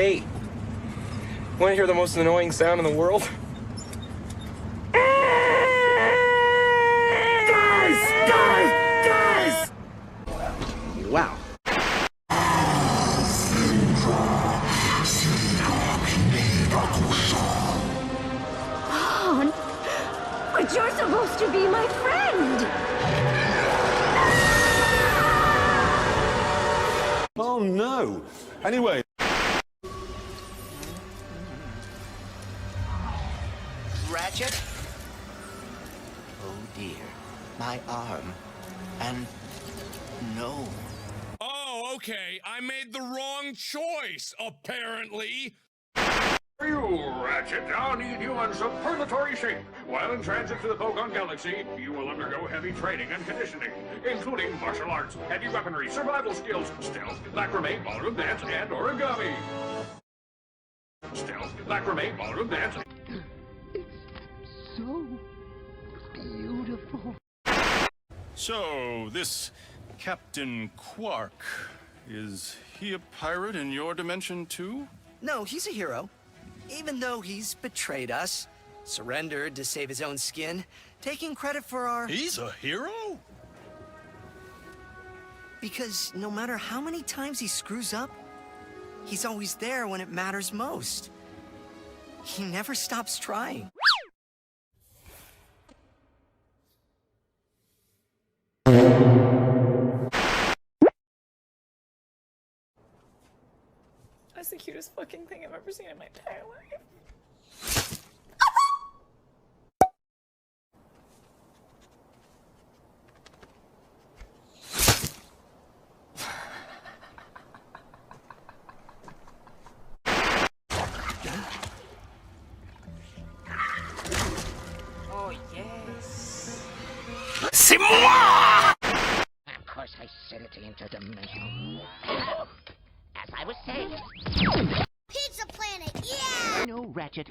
Hey, want to hear the most annoying sound in the world? Guys! Wow. Oh, but you're supposed to be my friend! Oh no! Anyway. Ratchet? Oh dear, my arm. And no. Oh, okay. I made the wrong choice, apparently. You, Ratchet, now need you in superlatory shape. While in transit to the Pogon Galaxy, you will undergo heavy training and conditioning, including martial arts, heavy weaponry, survival skills, stealth, macrame, ballroom dance, and origami. Stealth, macrame, ballroom dance. It's so beautiful. So, this Captain Quark, is he a pirate in your dimension too? No, he's a hero. Even though he's betrayed us, surrendered to save his own skin, taking credit for our... He's a hero? Because no matter how many times he screws up, he's always there when it matters most. He never stops trying. That's the cutest fucking thing I've ever seen in my entire life. Oh, yes. C'est moi! Of course I sent it interdimensional. As I was saying. Pizza Planet, yeah! No, Ratchet.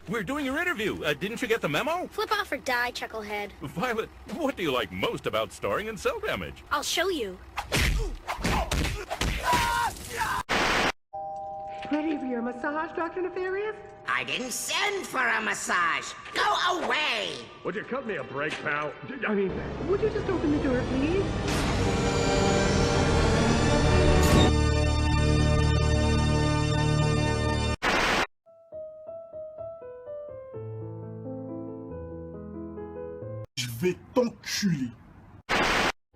We're doing your interview. Didn't you get the memo? Flip off or die, Chucklehead. Violet, what do you like most about starring in Cell Damage? I'll show you. Ready for your massage, Dr. Nefarious? I didn't send for a massage. Go away! Would you cut me a break, pal? I mean, would you just open the door, please? Je vais t'enculer.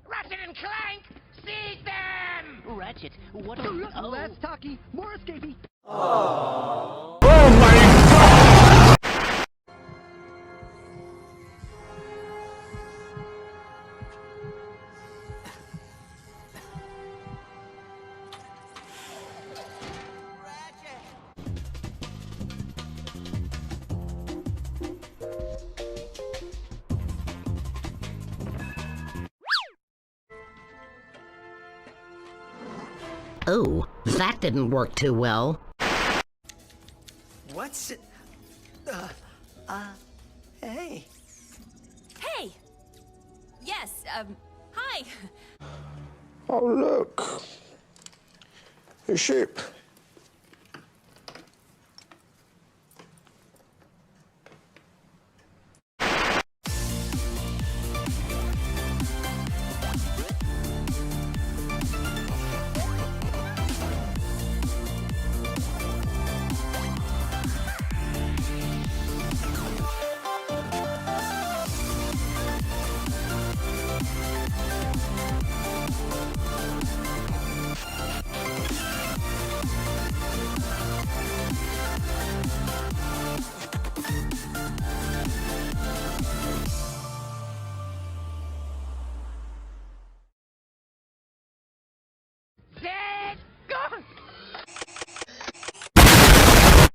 Ratchet and Clank! See them! Ratchet, what are you... Oh. Less talky, more escapey. Oh my god! Oh, that didn't work too well. What's it? Hey. Hey! Yes, hi! Oh look. A ship.